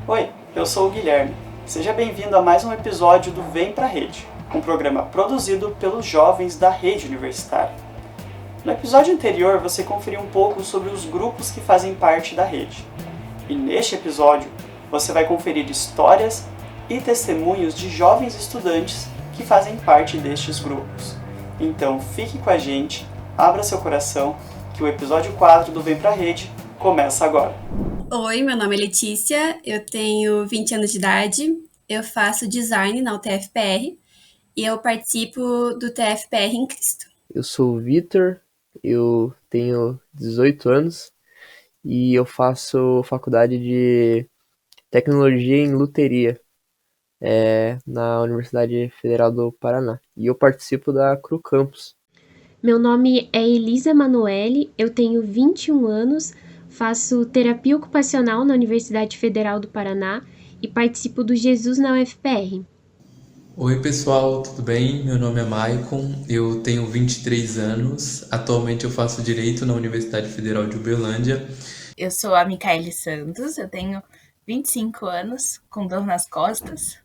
Oi, eu sou o Guilherme. Seja bem-vindo a mais um episódio do Vem Pra Rede, um programa produzido pelos jovens da rede universitária. No episódio anterior, você conferiu um pouco sobre os grupos que fazem parte da rede. E neste episódio, você vai conferir histórias e testemunhos de jovens estudantes que fazem parte destes grupos. Então fique com a gente, abra seu coração, que o episódio 4 do Vem Pra Rede começa agora. Oi, meu nome é Letícia, eu tenho 20 anos de idade, eu faço design na UTFPR e eu participo do TFPR em Cristo. Eu sou o Vitor, eu tenho 18 anos e eu faço faculdade de tecnologia em luteria na Universidade Federal do Paraná. E eu participo da Cru Campus. Meu nome é Elisa Emanuele, eu tenho 21 anos, faço terapia ocupacional na Universidade Federal do Paraná e participo do Jesus na UFPR. Oi pessoal, tudo bem? Meu nome é Maicon, eu tenho 23 anos, atualmente eu faço Direito na Universidade Federal de Uberlândia. Eu sou a Micaele Santos, eu tenho 25 anos, com dor nas costas.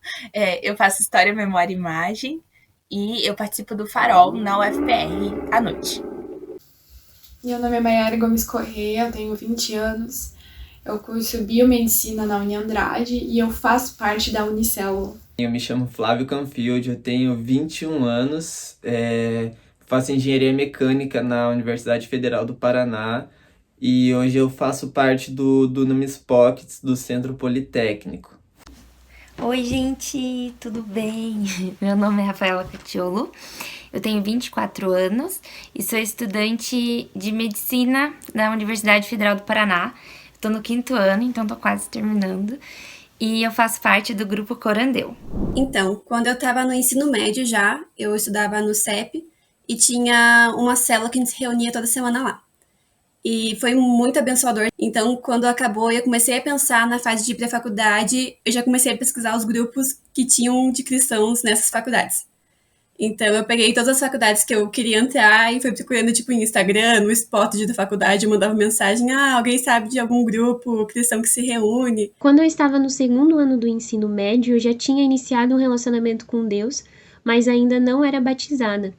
Eu faço História, Memória e Imagem e eu participo do Farol na UFPR à noite. Meu nome é Maiara Gomes Correia, eu tenho 20 anos, eu curso Biomedicina na Uniandrade e eu faço parte da Unicelo. Eu me chamo Flávio Canfield, eu tenho 21 anos, faço Engenharia Mecânica na Universidade Federal do Paraná e hoje eu faço parte do Numis Pockets do Centro Politécnico. Oi gente, tudo bem? Meu nome é Rafaela Catiolo, eu tenho 24 anos e sou estudante de Medicina na Universidade Federal do Paraná. Estou no 5º ano, então estou quase terminando. E eu faço parte do grupo Corandeu. Então, quando eu estava no ensino médio já, eu estudava no CEP e tinha uma célula que a gente se reunia toda semana lá. E foi muito abençoador. Então, quando acabou e eu comecei a pensar na fase de pré-faculdade, eu já comecei a pesquisar os grupos que tinham de cristãos nessas faculdades. Então, eu peguei todas as faculdades que eu queria entrar e fui procurando, tipo, em Instagram, no spot da faculdade, eu mandava mensagem, alguém sabe de algum grupo cristão que se reúne? Quando eu estava no 2º ano do ensino médio, eu já tinha iniciado um relacionamento com Deus, mas ainda não era batizada.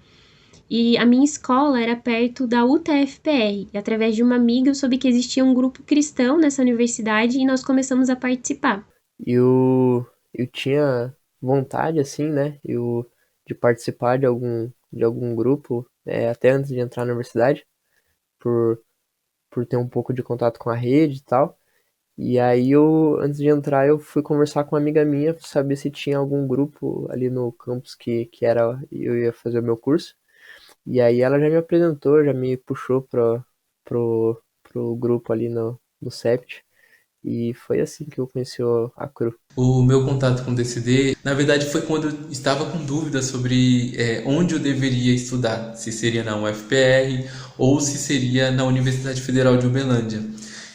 E a minha escola era perto da UTFPR, e através de uma amiga eu soube que existia um grupo cristão nessa universidade e nós começamos a participar. Eu tinha vontade, assim, né, de participar de algum grupo, até antes de entrar na universidade, por ter um pouco de contato com a rede e tal. E aí antes de entrar, eu fui conversar com uma amiga minha para saber se tinha algum grupo ali no campus que eu ia fazer o meu curso. E aí ela já me apresentou, já me puxou pro grupo ali no CEPT. E foi assim que eu conheci a CRU. O meu contato com o DCD, na verdade, foi quando eu estava com dúvidas sobre onde eu deveria estudar, se seria na UFPR ou se seria na Universidade Federal de Uberlândia.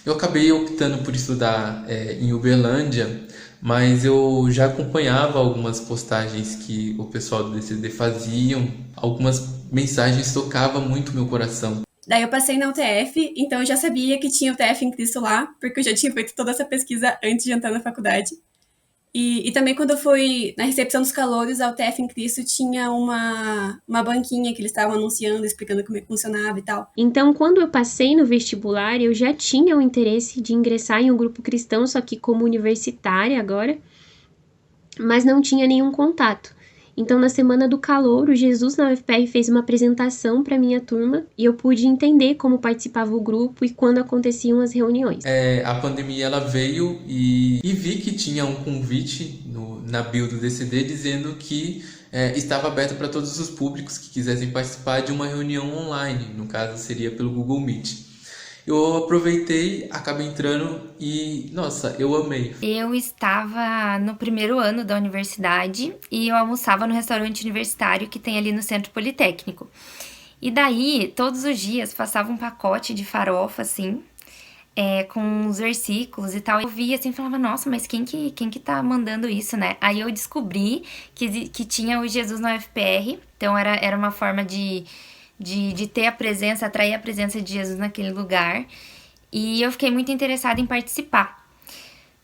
Eu acabei optando por estudar em Uberlândia, mas eu já acompanhava algumas postagens que o pessoal do DCD faziam, algumas mensagens tocavam muito meu coração. Daí eu passei na UTF, então eu já sabia que tinha UTF em Cristo lá, porque eu já tinha feito toda essa pesquisa antes de entrar na faculdade. E também quando eu fui na recepção dos calouros, a UTF em Cristo tinha uma banquinha que eles estavam anunciando, explicando como é que funcionava e tal. Então, quando eu passei no vestibular, eu já tinha o interesse de ingressar em um grupo cristão, só que como universitária agora, mas não tinha nenhum contato. Então, na semana do calouro, Jesus na UFPR fez uma apresentação para minha turma e eu pude entender como participava o grupo e quando aconteciam as reuniões. A pandemia ela veio e vi que tinha um convite na bio do DCD dizendo que estava aberto para todos os públicos que quisessem participar de uma reunião online, no caso seria pelo Google Meet. Eu aproveitei, acabei entrando e, nossa, eu amei. Eu estava no 1º ano da universidade e eu almoçava no restaurante universitário que tem ali no Centro Politécnico. E daí, todos os dias, passava um pacote de farofa, assim, com os versículos e tal. Eu via assim e falava, nossa, mas quem que tá mandando isso, né? Aí eu descobri que tinha o Jesus na UFPR, então era uma forma de ter a presença, atrair a presença de Jesus naquele lugar. E eu fiquei muito interessada em participar.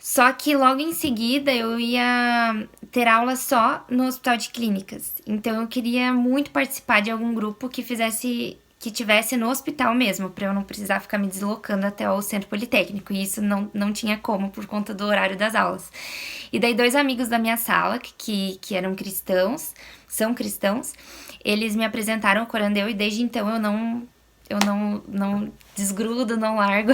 Só que logo em seguida eu ia ter aula só no Hospital de Clínicas. Então eu queria muito participar de algum grupo que tivesse no hospital mesmo, para eu não precisar ficar me deslocando até o Centro Politécnico. E isso não tinha como por conta do horário das aulas. E daí 2 amigos da minha sala, que eram cristãos, são cristãos, eles me apresentaram o corandeu e desde então eu não desgrudo, não largo.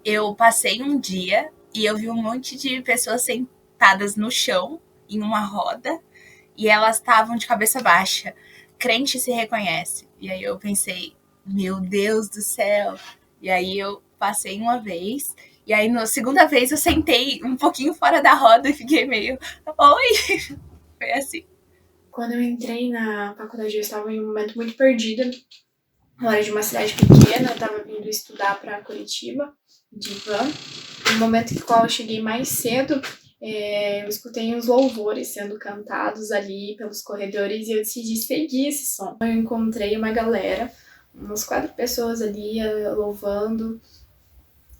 Eu passei um dia e eu vi um monte de pessoas sentadas no chão, em uma roda, e elas estavam de cabeça baixa. Crente se reconhece. E aí eu pensei, meu Deus do céu. E aí eu passei uma vez, e aí na segunda vez eu sentei um pouquinho fora da roda e fiquei meio, oi! Foi assim. Quando eu entrei na faculdade, eu estava em um momento muito perdida. Eu era de uma cidade pequena, eu estava vindo estudar para Curitiba, de van. No momento em que eu cheguei mais cedo, eu escutei uns louvores sendo cantados ali pelos corredores e eu decidi seguir esse som. Eu encontrei uma galera, umas 4 pessoas ali louvando,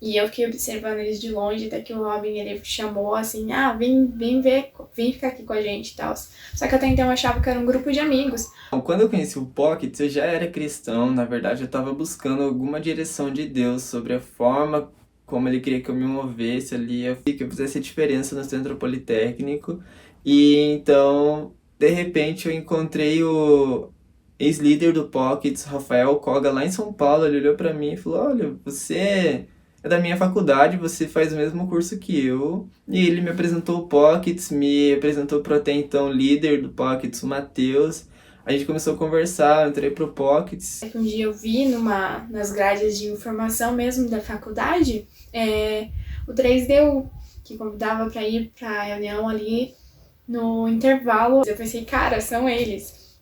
e eu fiquei observando eles de longe, até que o Robin, ele chamou assim, vem ver, vem ficar aqui com a gente e tal. Só que até então eu achava que era um grupo de amigos. Quando eu conheci o Pockets, eu já era cristão, na verdade eu estava buscando alguma direção de Deus sobre a forma como ele queria que eu me movesse ali, que eu fizesse a diferença no Centro Politécnico. E então, de repente, eu encontrei o ex-líder do Pockets, Rafael Koga, lá em São Paulo. Ele olhou para mim e falou, olha, você é da minha faculdade, você faz o mesmo curso que eu. E ele me apresentou o Pockets, me apresentou pro até então líder do Pockets, o Matheus. A gente começou a conversar, eu entrei pro Pockets. Um dia eu vi nas grades de informação mesmo da faculdade, o 3DU, que convidava para ir pra reunião ali no intervalo. Eu pensei, cara, são eles.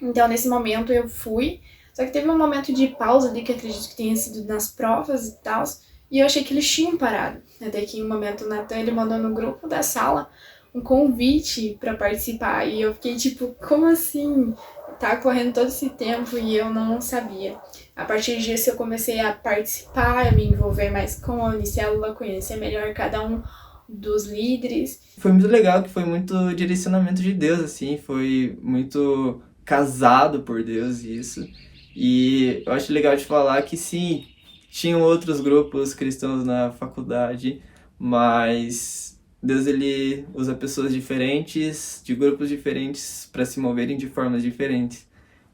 Então nesse momento eu fui, só que teve um momento de pausa ali, que acredito que tenha sido nas provas e tal, e eu achei que eles tinham parado. Até que em um momento o Nathan, ele mandou no grupo da sala um convite para participar, e eu fiquei tipo, como assim? Tá correndo todo esse tempo e eu não sabia. A partir disso eu comecei a participar, a me envolver mais com a Unicélula, conhecer melhor cada um dos líderes. Foi muito legal, que foi muito direcionamento de Deus, assim, foi muito casado por Deus isso. E eu acho legal de falar que sim, tinham outros grupos cristãos na faculdade, mas Deus, ele usa pessoas diferentes, de grupos diferentes, para se moverem de formas diferentes.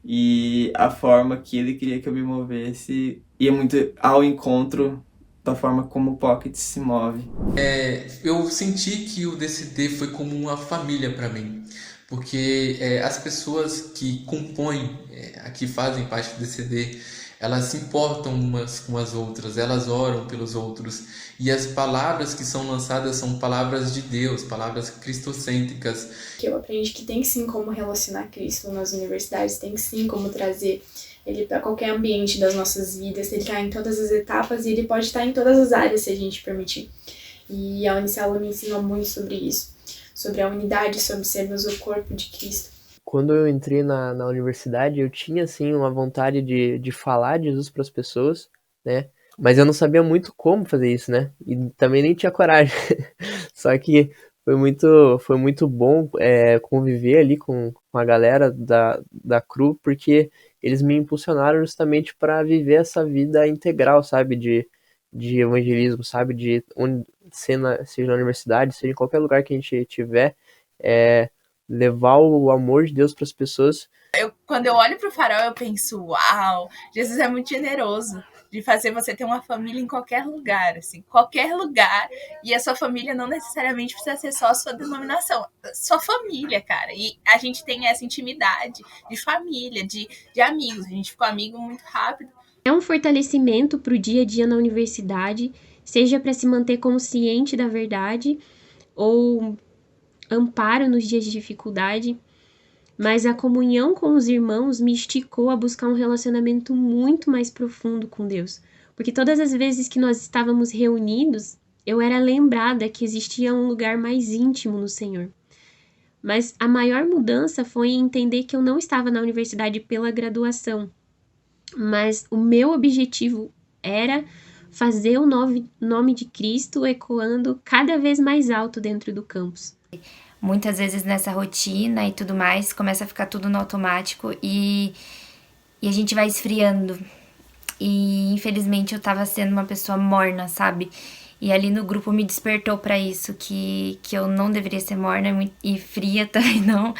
E a forma que ele queria que eu me movesse ia muito ao encontro da forma como o Pocket se move. Eu senti que o DCD foi como uma família para mim, porque as pessoas que compõem, que fazem parte do DCD, elas se importam umas com as outras, elas oram pelos outros, e as palavras que são lançadas são palavras de Deus, palavras cristocêntricas. Eu aprendi que tem sim como relacionar Cristo nas universidades, tem sim como trazer ele para qualquer ambiente das nossas vidas, ele está em todas as etapas e ele pode estar em todas as áreas se a gente permitir. E a Unicélula me ensinou muito sobre isso, sobre a unidade, sobre sermos o corpo de Cristo. Quando eu entrei na universidade, eu tinha, assim, uma vontade de falar de Jesus para as pessoas, né? Mas eu não sabia muito como fazer isso, né? E também nem tinha coragem. Só que foi muito bom conviver ali com a galera da CRU, porque eles me impulsionaram justamente para viver essa vida integral, sabe? De evangelismo, sabe? Seja na universidade, seja em qualquer lugar que a gente tiver, levar o amor de Deus para as pessoas. Quando eu olho pro Farol, eu penso, uau, Jesus é muito generoso de fazer você ter uma família em qualquer lugar, assim, qualquer lugar, e a sua família não necessariamente precisa ser só a sua denominação, sua família, cara, e a gente tem essa intimidade de família, de amigos, a gente ficou amigo muito rápido. É um fortalecimento para o dia a dia na universidade, seja para se manter consciente da verdade ou amparo nos dias de dificuldade, mas a comunhão com os irmãos me esticou a buscar um relacionamento muito mais profundo com Deus, porque todas as vezes que nós estávamos reunidos, eu era lembrada que existia um lugar mais íntimo no Senhor. Mas a maior mudança foi em entender que eu não estava na universidade pela graduação, mas o meu objetivo era fazer o nome de Cristo ecoando cada vez mais alto dentro do campus. Muitas vezes nessa rotina e tudo mais, começa a ficar tudo no automático e a gente vai esfriando. E infelizmente eu tava sendo uma pessoa morna, sabe? E ali no grupo me despertou pra isso, que eu não deveria ser morna e fria também não,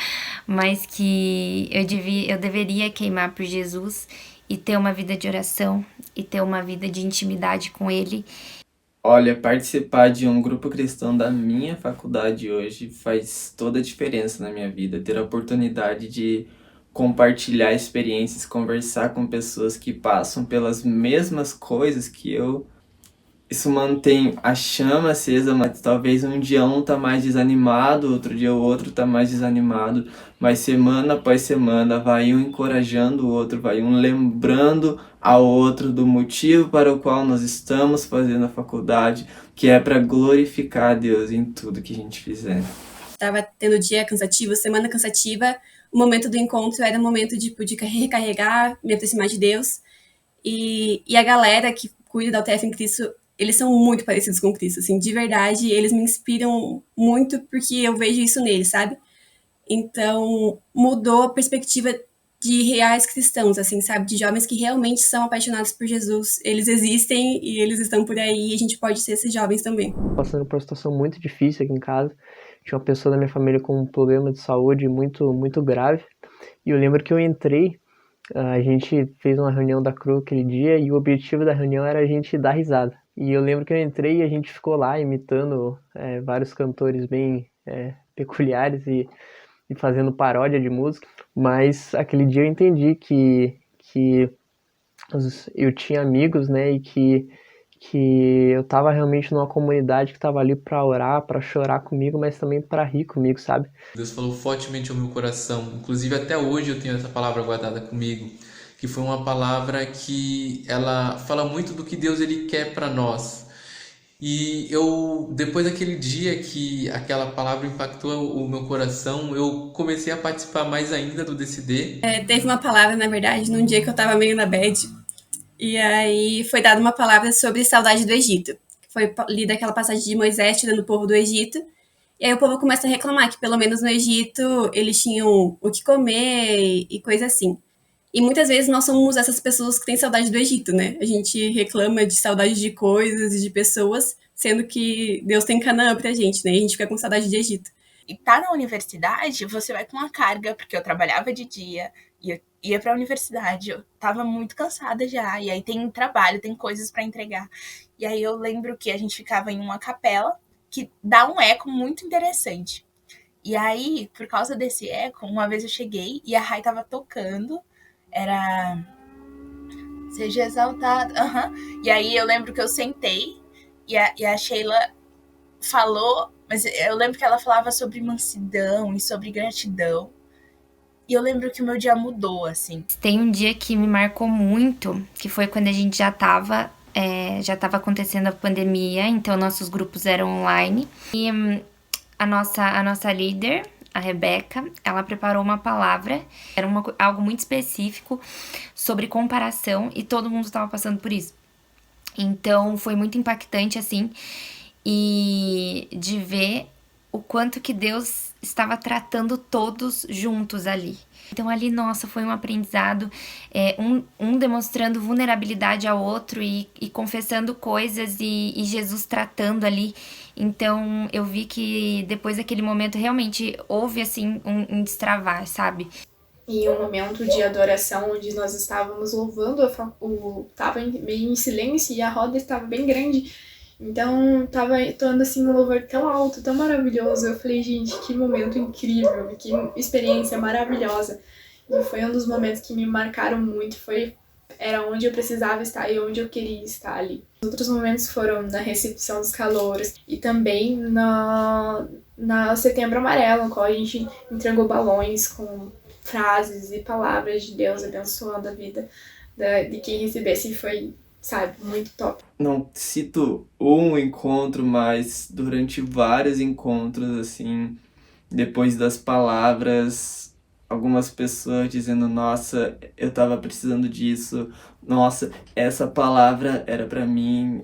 mas que eu deveria queimar por Jesus e ter uma vida de oração e ter uma vida de intimidade com Ele. Olha, participar de um grupo cristão da minha faculdade hoje faz toda a diferença na minha vida. Ter a oportunidade de compartilhar experiências, conversar com pessoas que passam pelas mesmas coisas que eu. Isso mantém a chama acesa, mas talvez um dia um tá mais desanimado, outro dia o outro tá mais desanimado, mas semana após semana vai um encorajando o outro, vai um lembrando ao outro do motivo para o qual nós estamos fazendo a faculdade, que é para glorificar a Deus em tudo que a gente fizer. Tava tendo dia cansativo, semana cansativa, o momento do encontro era o momento de recarregar, me aproximar de Deus, e a galera que cuida da UTF em Cristo, eles são muito parecidos com Cristo, assim, de verdade, eles me inspiram muito porque eu vejo isso neles, sabe? Então, mudou a perspectiva de reais cristãos, assim, sabe? De jovens que realmente são apaixonados por Jesus. Eles existem e eles estão por aí e a gente pode ser esses jovens também. Passando por uma situação muito difícil aqui em casa. Tinha uma pessoa da minha família com um problema de saúde muito, muito grave. E eu lembro que eu entrei, a gente fez uma reunião da CRU aquele dia e o objetivo da reunião era a gente dar risada. E eu lembro que eu entrei e a gente ficou lá imitando vários cantores bem peculiares e fazendo paródia de música. Mas aquele dia eu entendi que eu tinha amigos, né, e que eu tava realmente numa comunidade que tava ali pra orar, pra chorar comigo, mas também pra rir comigo, sabe? Deus falou fortemente ao meu coração. Inclusive até hoje eu tenho essa palavra guardada comigo, que foi uma palavra que ela fala muito do que Deus ele quer para nós. E eu, depois daquele dia que aquela palavra impactou o meu coração, eu comecei a participar mais ainda do DCD. Teve uma palavra, na verdade, num dia que eu tava meio na bad, e aí foi dada uma palavra sobre saudade do Egito. Foi lida aquela passagem de Moisés tirando o povo do Egito, e aí o povo começa a reclamar que pelo menos no Egito eles tinham o que comer e coisa assim. E muitas vezes nós somos essas pessoas que têm saudade do Egito, né? A gente reclama de saudade de coisas e de pessoas, sendo que Deus tem Canaã pra gente, né? E a gente fica com saudade de Egito. E tá na universidade, você vai com uma carga, porque eu trabalhava de dia, e eu ia pra universidade, eu tava muito cansada já, e aí tem trabalho, tem coisas pra entregar. E aí eu lembro que a gente ficava em uma capela, que dá um eco muito interessante. E aí, por causa desse eco, uma vez eu cheguei, e a Rai tava tocando, era seja exaltado. E aí eu lembro que eu sentei e a Sheila falou, mas eu lembro que ela falava sobre mansidão e sobre gratidão. E eu lembro que o meu dia mudou, assim. Tem um dia que me marcou muito, que foi quando a gente já tava acontecendo a pandemia, então nossos grupos eram online. E a nossa líder, a Rebeca, ela preparou uma palavra, era algo muito específico sobre comparação e todo mundo estava passando por isso. Então foi muito impactante, assim, e de ver o quanto que Deus estava tratando todos juntos ali. Então ali, nossa, foi um aprendizado, um demonstrando vulnerabilidade ao outro e confessando coisas e Jesus tratando ali. Então eu vi que depois daquele momento realmente houve assim um destravar, sabe? E um momento de adoração onde nós estávamos louvando, estava meio em silêncio e a roda estava bem grande. Então, tava atuando assim um louvor tão alto, tão maravilhoso. Eu falei, gente, que momento incrível, que experiência maravilhosa. E foi um dos momentos que me marcaram muito. Era onde eu precisava estar e onde eu queria estar ali. Os outros momentos foram na recepção dos calouros e também na Setembro Amarelo, no qual a gente entregou balões com frases e palavras de Deus abençoando a vida de quem recebesse. Foi, sabe, muito top. Não cito um encontro, mas durante vários encontros, assim, depois das palavras, algumas pessoas dizendo, nossa, eu tava precisando disso, nossa, essa palavra era pra mim,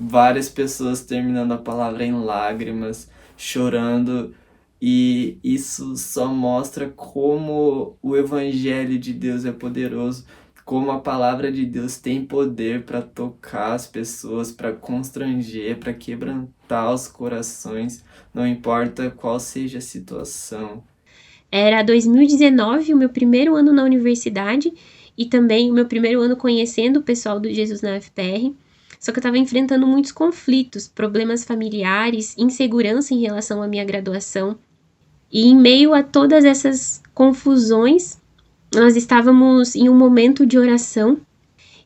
várias pessoas terminando a palavra em lágrimas, chorando, e isso só mostra como o Evangelho de Deus é poderoso, como a palavra de Deus tem poder para tocar as pessoas, para constranger, para quebrantar os corações, não importa qual seja a situação. Era 2019, o meu primeiro ano na universidade e também o meu primeiro ano conhecendo o pessoal do Jesus na UFPR. Só que eu estava enfrentando muitos conflitos, problemas familiares, insegurança em relação à minha graduação. E em meio a todas essas confusões, nós estávamos em um momento de oração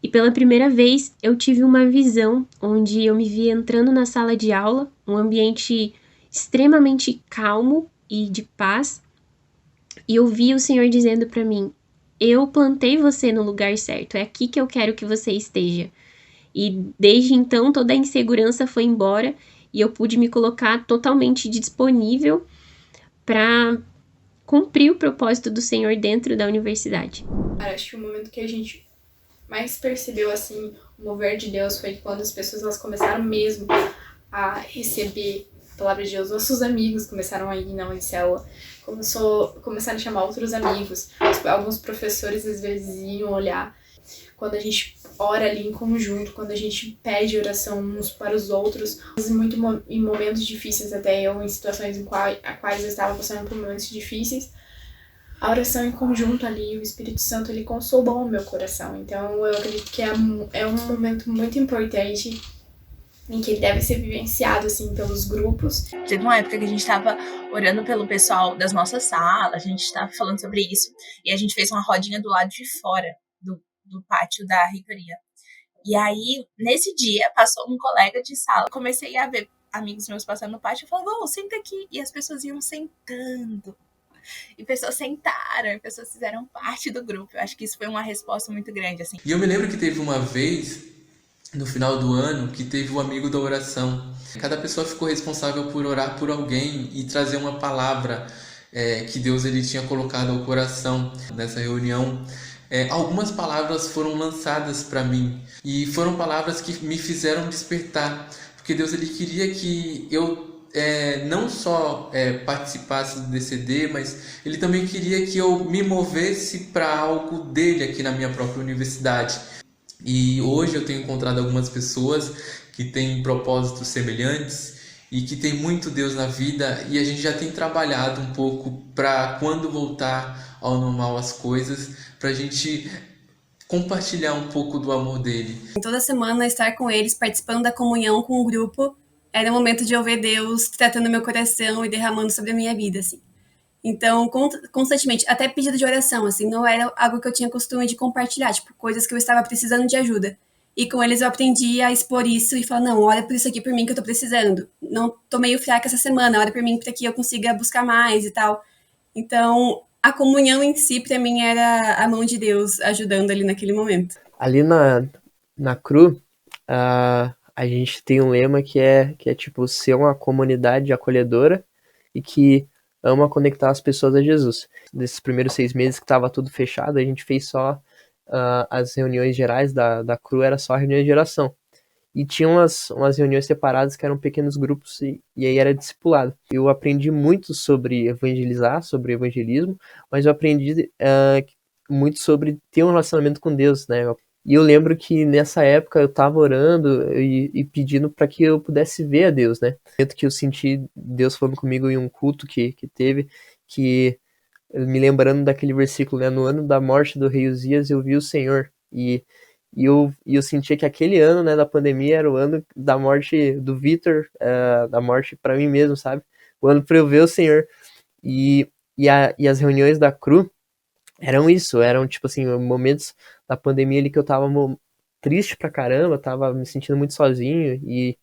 e pela primeira vez eu tive uma visão onde eu me vi entrando na sala de aula, um ambiente extremamente calmo e de paz, e eu vi o Senhor dizendo para mim: eu plantei você no lugar certo, é aqui que eu quero que você esteja. E desde então toda a insegurança foi embora e eu pude me colocar totalmente disponível para cumprir o propósito do Senhor dentro da universidade. Acho que o momento que a gente mais percebeu assim o mover de Deus foi quando as pessoas elas começaram mesmo a receber a palavra de Deus. Nossos amigos começaram a ir na célula, começaram a chamar outros amigos. Alguns professores às vezes iam olhar. Quando a gente ora ali em conjunto, quando a gente pede oração uns para os outros, muito em momentos difíceis, até eu em situações em quais eu estava passando por momentos difíceis, a oração em conjunto ali, o Espírito Santo, ele consolou o meu coração. Então eu acredito que é um momento muito importante em que ele deve ser vivenciado, assim, pelos grupos. Teve uma época que a gente estava orando pelo pessoal das nossas salas, a gente estava falando sobre isso, e a gente fez uma rodinha do lado de fora do pátio da reitoria. E aí, nesse dia, passou um colega de sala. Comecei a ver amigos meus passando no pátio, eu falava, senta aqui. E as pessoas iam sentando. E pessoas sentaram, e pessoas fizeram parte do grupo. Eu acho que isso foi uma resposta muito grande, assim. E eu me lembro que teve uma vez, no final do ano, que teve o amigo da oração. Cada pessoa ficou responsável por orar por alguém e trazer uma palavra que Deus ele tinha colocado ao coração nessa reunião. Algumas palavras foram lançadas para mim e foram palavras que me fizeram despertar, porque Deus ele queria que eu não só participasse do DCD, mas ele também queria que eu me movesse para algo dele aqui na minha própria universidade. E hoje eu tenho encontrado algumas pessoas que têm propósitos semelhantes e que tem muito Deus na vida, e a gente já tem trabalhado um pouco para quando voltar ao normal as coisas, para a gente compartilhar um pouco do amor dele. Toda semana estar com eles, participando da comunhão com o grupo, era um momento de eu ver Deus tratando meu coração e derramando sobre a minha vida, assim. Então, constantemente, até pedido de oração, assim, não era algo que eu tinha costume de compartilhar, tipo, coisas que eu estava precisando de ajuda. E com eles eu aprendi a expor isso e falar, não, ora por isso aqui por mim que eu tô precisando. Não tô meio fraca essa semana, ora por mim para que eu consiga buscar mais e tal. Então, a comunhão em si, para mim, era a mão de Deus ajudando ali naquele momento. Ali na CRU, a gente tem um lema que é tipo, ser uma comunidade acolhedora e que ama conectar as pessoas a Jesus. Desses primeiros 6 meses que estava tudo fechado, a gente fez só as reuniões gerais da CRU, era só reuniões de oração. E tinha umas reuniões separadas que eram pequenos grupos e aí era discipulado. Eu aprendi muito sobre evangelizar, sobre evangelismo, mas eu aprendi muito sobre ter um relacionamento com Deus, né? E eu lembro que nessa época eu tava orando e pedindo para que eu pudesse ver a Deus, né? No momento que eu senti Deus falando comigo em um culto que teve, que me lembrando daquele versículo, né? No ano da morte do rei Uzias eu vi o Senhor. E eu sentia que aquele ano, né, da pandemia era o ano da morte do Vitor, da morte para mim mesmo, sabe? O ano para eu ver o Senhor. E as reuniões da CRU eram tipo assim, momentos da pandemia ali que eu tava triste pra caramba, tava me sentindo muito sozinho e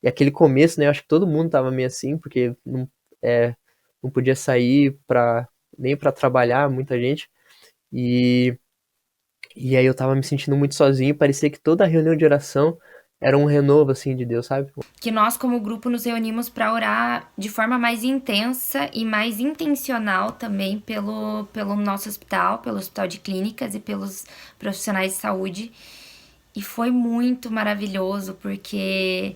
aquele começo, né, eu acho que todo mundo tava meio assim, porque não podia sair nem pra trabalhar, muita gente, e aí eu tava me sentindo muito sozinho, parecia que toda reunião de oração era um renovo, assim, de Deus, sabe? Que nós, como grupo, nos reunimos para orar de forma mais intensa e mais intencional também pelo nosso hospital, pelo hospital de clínicas e pelos profissionais de saúde. E foi muito maravilhoso, porque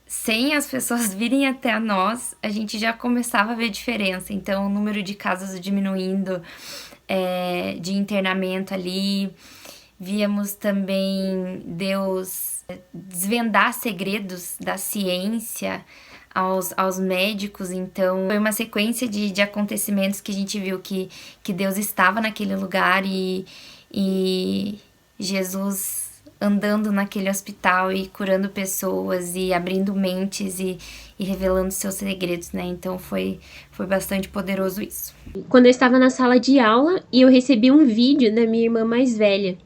sem as pessoas virem até nós, a gente já começava a ver diferença. Então, o número de casos diminuindo, de internamento ali. Víamos também Deus desvendar segredos da ciência aos médicos. Então, foi uma sequência de acontecimentos que a gente viu que Deus estava naquele lugar e Jesus andando naquele hospital e curando pessoas e abrindo mentes e revelando seus segredos, né? Então foi bastante poderoso isso. Quando eu estava na sala de aula e eu recebi um vídeo da minha irmã mais velha.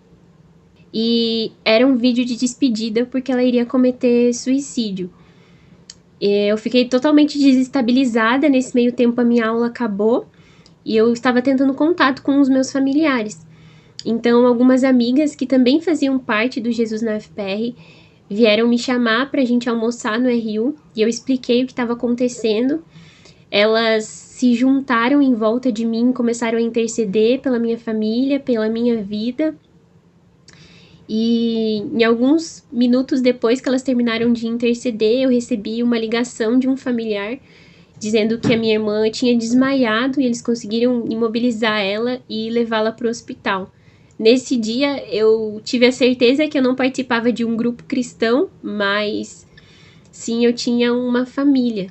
E era um vídeo de despedida porque ela iria cometer suicídio. Eu fiquei totalmente desestabilizada. Nesse meio tempo a minha aula acabou e eu estava tentando contato com os meus familiares. Então, algumas amigas que também faziam parte do Jesus na UFPR vieram me chamar para a gente almoçar no RU e eu expliquei o que estava acontecendo. Elas se juntaram em volta de mim, começaram a interceder pela minha família, pela minha vida. E em alguns minutos depois que elas terminaram de interceder, eu recebi uma ligação de um familiar dizendo que a minha irmã tinha desmaiado e eles conseguiram imobilizar ela e levá-la para o hospital. Nesse dia, eu tive a certeza que eu não participava de um grupo cristão, mas sim, eu tinha uma família.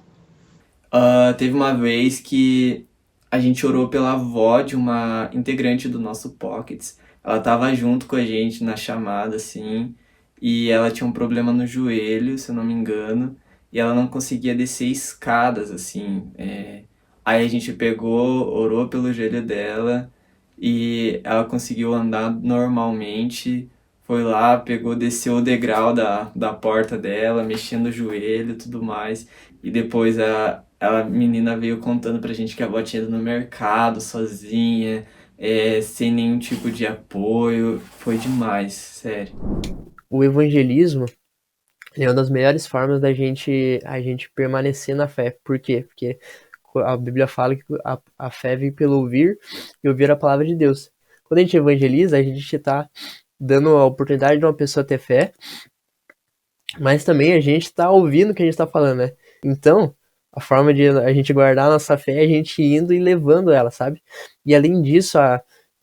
Teve uma vez que a gente orou pela avó de uma integrante do nosso Pockets. Ela tava junto com a gente na chamada, assim, e ela tinha um problema no joelho, se eu não me engano, e ela não conseguia descer escadas, assim. Aí a gente pegou, orou pelo joelho dela, e ela conseguiu andar normalmente, foi lá, pegou, desceu o degrau da porta dela, mexendo o joelho e tudo mais. E depois a menina veio contando pra gente que a avó tinha ido no mercado sozinha, sem nenhum tipo de apoio. Foi demais, sério. O evangelismo é uma das melhores formas da a gente permanecer na fé. Por quê? Porque a Bíblia fala que a fé vem pelo ouvir e ouvir a palavra de Deus. Quando a gente evangeliza, a gente está dando a oportunidade de uma pessoa ter fé, mas também a gente está ouvindo o que a gente está falando, né? Então, a forma de a gente guardar a nossa fé é a gente indo e levando ela, sabe? E além disso,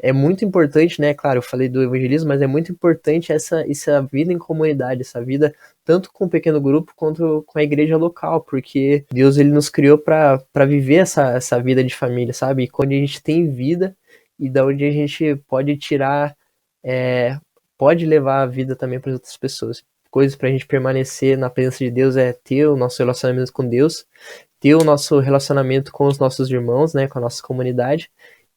é muito importante, né? Claro, eu falei do evangelismo, mas é muito importante essa vida em comunidade, essa vida tanto com o pequeno grupo quanto com a igreja local, porque Deus ele nos criou para viver essa vida de família, sabe? E quando a gente tem vida e da onde a gente pode tirar, pode levar a vida também para outras pessoas. Coisas para a gente permanecer na presença de Deus é ter o nosso relacionamento com Deus, ter o nosso relacionamento com os nossos irmãos, né? Com a nossa comunidade.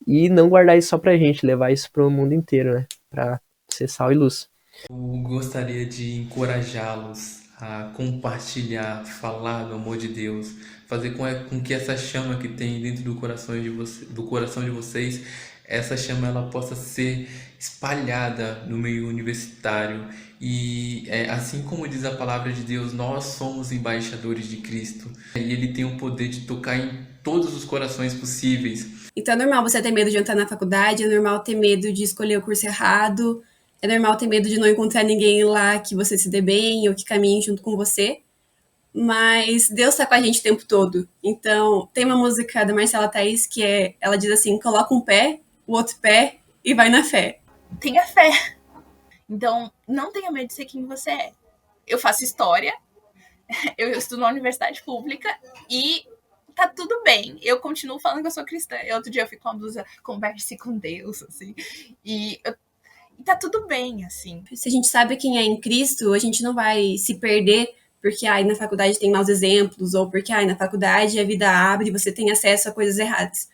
E não guardar isso só pra gente, levar isso pro mundo inteiro, né? Pra ser sal e luz. Eu gostaria de encorajá-los a compartilhar, falar do amor de Deus, fazer com que essa chama que tem dentro do coração de vocês, essa chama ela possa ser espalhada no meio universitário. E assim como diz a palavra de Deus, nós somos embaixadores de Cristo. E Ele tem o poder de tocar em todos os corações possíveis. Então é normal você ter medo de entrar na faculdade, é normal ter medo de escolher o curso errado, é normal ter medo de não encontrar ninguém lá que você se dê bem ou que caminhe junto com você. Mas Deus tá com a gente o tempo todo. Então, tem uma música da Marcela Thaís que ela diz assim, coloca um pé, o outro pé e vai na fé. Tenha fé. Então, não tenha medo de ser quem você é. Eu faço história, eu estudo na universidade pública e tá tudo bem. Eu continuo falando que eu sou cristã. Outro dia eu fico com uma blusa, converse com Deus, assim. E tá tudo bem, assim. Se a gente sabe quem é em Cristo, a gente não vai se perder porque na faculdade tem maus exemplos ou porque na faculdade a vida abre e você tem acesso a coisas erradas.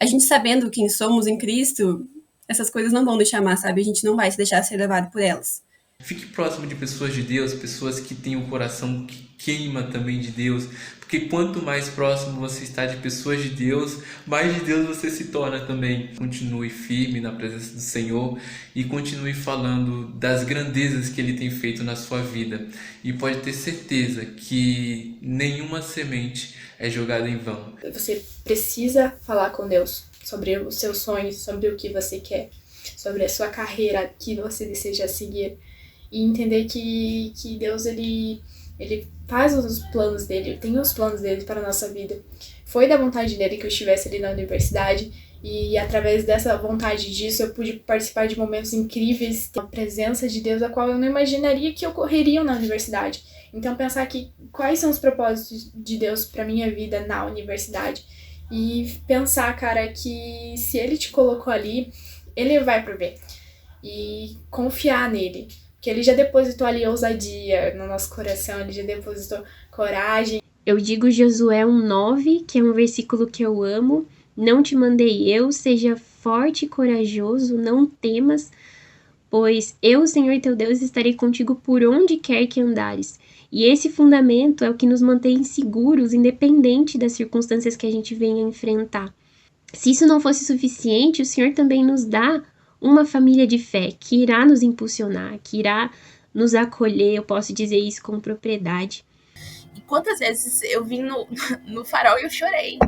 A gente sabendo quem somos em Cristo, essas coisas não vão nos chamar, sabe? A gente não vai se deixar ser levado por elas. Fique próximo de pessoas de Deus, pessoas que têm um coração que queima também de Deus, porque quanto mais próximo você está de pessoas de Deus, mais de Deus você se torna também. Continue firme na presença do Senhor e continue falando das grandezas que Ele tem feito na sua vida. E pode ter certeza que nenhuma semente é jogada em vão. Você precisa falar com Deus sobre os seus sonhos, sobre o que você quer, sobre a sua carreira que você deseja seguir. E entender que Deus, ele faz os planos dele, tem os planos dele para a nossa vida. Foi da vontade dele que eu estivesse ali na universidade e através dessa vontade disso eu pude participar de momentos incríveis, ter a presença de Deus, a qual eu não imaginaria que ocorreriam na universidade. Então pensar que quais são os propósitos de Deus para minha vida na universidade e pensar, cara, que se ele te colocou ali, ele vai prover. E confiar nele. Porque ele já depositou ali ousadia no nosso coração, ele já depositou coragem. Eu digo Josué 1:9, que é um versículo que eu amo. Não te mandei eu, seja forte e corajoso, não temas, pois eu, Senhor teu Deus, estarei contigo por onde quer que andares. E esse fundamento é o que nos mantém seguros, independente das circunstâncias que a gente venha enfrentar. Se isso não fosse suficiente, o Senhor também nos dá uma família de fé que irá nos impulsionar, que irá nos acolher, eu posso dizer isso com propriedade. E quantas vezes eu vim no Farol e eu chorei.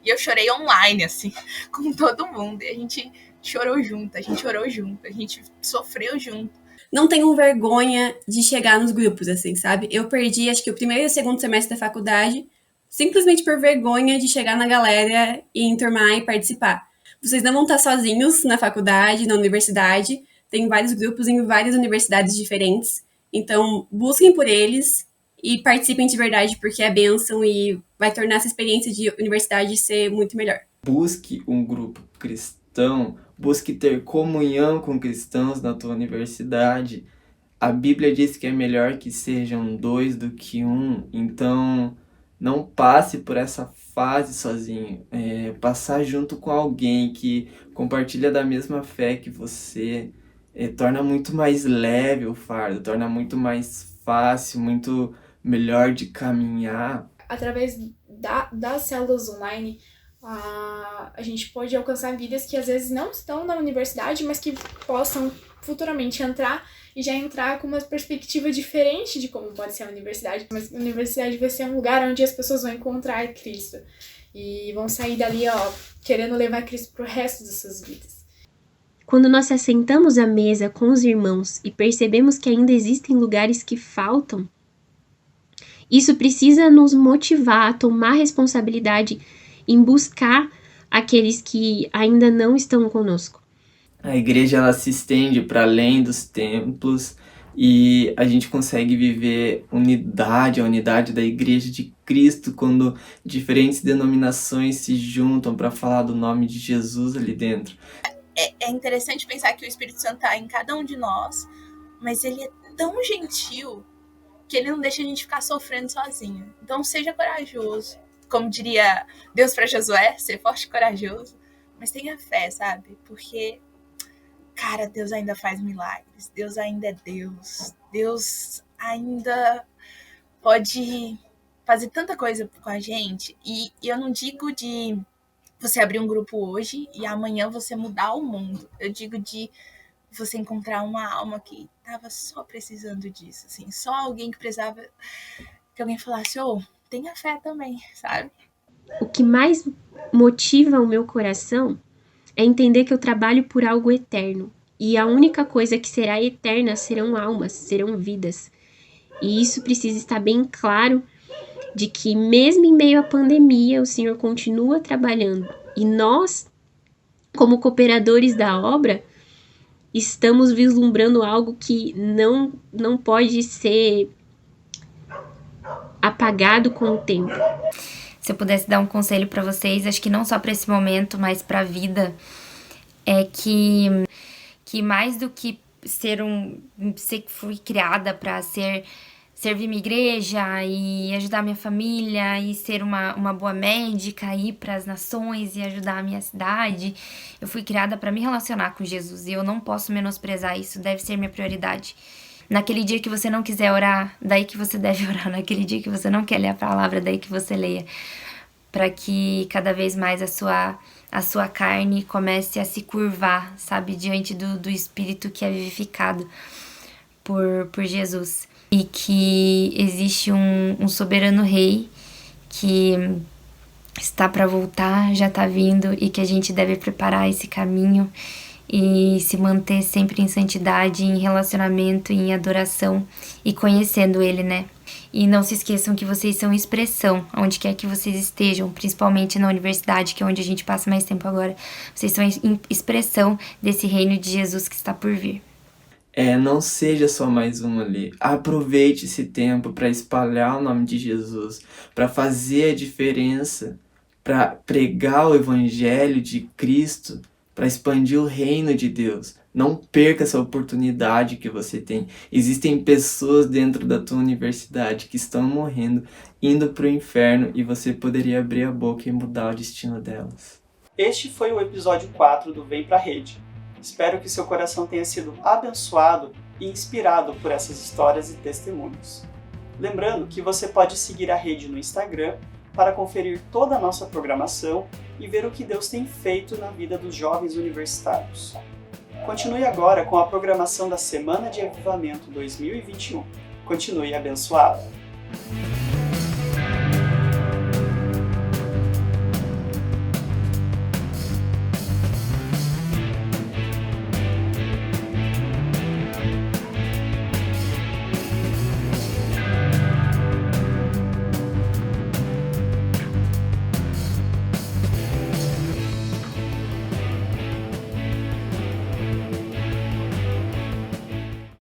E eu chorei online, assim, com todo mundo. E a gente chorou junto, a gente sofreu junto. Não tenham vergonha de chegar nos grupos, assim, sabe? Eu perdi, acho que o primeiro e o segundo semestre da faculdade, simplesmente por vergonha de chegar na galera e enturmar e participar. Vocês não vão estar sozinhos na faculdade, na universidade. Tem vários grupos em várias universidades diferentes. Então, busquem por eles e participem de verdade, porque é bênção e vai tornar essa experiência de universidade ser muito melhor. Busque um grupo cristão, busque ter comunhão com cristãos na tua universidade. A Bíblia diz que é melhor que sejam 2 do que 1, então não passe por essa fase sozinho. Passar junto com alguém que compartilha da mesma fé que você torna muito mais leve o fardo, torna muito mais fácil, muito melhor de caminhar. Através das células online, a gente pode alcançar vidas que às vezes não estão na universidade, mas que possam futuramente entrar e já entrar com uma perspectiva diferente de como pode ser a universidade. Mas a universidade vai ser um lugar onde as pessoas vão encontrar Cristo e vão sair dali, querendo levar Cristo pro resto das suas vidas. Quando nós assentamos à mesa com os irmãos e percebemos que ainda existem lugares que faltam, isso precisa nos motivar a tomar responsabilidade em buscar aqueles que ainda não estão conosco. A igreja ela se estende para além dos templos e a gente consegue viver a unidade da igreja de Cristo quando diferentes denominações se juntam para falar do nome de Jesus ali dentro. É interessante pensar que o Espírito Santo está em cada um de nós, mas ele é tão gentil que ele não deixa a gente ficar sofrendo sozinho. Então seja corajoso. Como diria Deus para Josué, ser forte e corajoso, mas tenha fé, sabe? Porque, cara, Deus ainda faz milagres, Deus ainda é Deus, Deus ainda pode fazer tanta coisa com a gente. E eu não digo de você abrir um grupo hoje e amanhã você mudar o mundo. Eu digo de você encontrar uma alma que tava só precisando disso, assim, só alguém que precisava que alguém falasse, tenha fé também, sabe? O que mais motiva o meu coração é entender que eu trabalho por algo eterno. E a única coisa que será eterna serão almas, serão vidas. E isso precisa estar bem claro de que mesmo em meio à pandemia, o Senhor continua trabalhando. E nós, como cooperadores da obra, estamos vislumbrando algo que não pode ser apagado com o tempo. Se eu pudesse dar um conselho para vocês, acho que não só para esse momento, mas para a vida, é que mais do que ser fui criada para servir minha igreja e ajudar minha família e ser uma boa médica, ir para as nações e ajudar a minha cidade, eu fui criada para me relacionar com Jesus e eu não posso menosprezar isso, deve ser minha prioridade. Naquele dia que você não quiser orar, daí que você deve orar. Naquele dia que você não quer ler a palavra, daí que você leia. Para que cada vez mais a sua carne comece a se curvar, sabe? Diante do Espírito que é vivificado por Jesus. E que existe um soberano rei que está para voltar, já está vindo, e que a gente deve preparar esse caminho e se manter sempre em santidade, em relacionamento, em adoração e conhecendo Ele, né? E não se esqueçam que vocês são expressão, onde quer que vocês estejam, principalmente na universidade, que é onde a gente passa mais tempo agora. Vocês são expressão desse reino de Jesus que está por vir. Não seja só mais um ali. Aproveite esse tempo para espalhar o nome de Jesus, para fazer a diferença, para pregar o evangelho de Cristo, para expandir o reino de Deus. Não perca essa oportunidade que você tem. Existem pessoas dentro da tua universidade que estão morrendo, indo para o inferno, e você poderia abrir a boca e mudar o destino delas. Este foi o episódio 4 do Vem Pra Rede. Espero que seu coração tenha sido abençoado e inspirado por essas histórias e testemunhos. Lembrando que você pode seguir a rede no Instagram para conferir toda a nossa programação e ver o que Deus tem feito na vida dos jovens universitários. Continue agora com a programação da Semana de Avivamento 2021. Continue abençoado!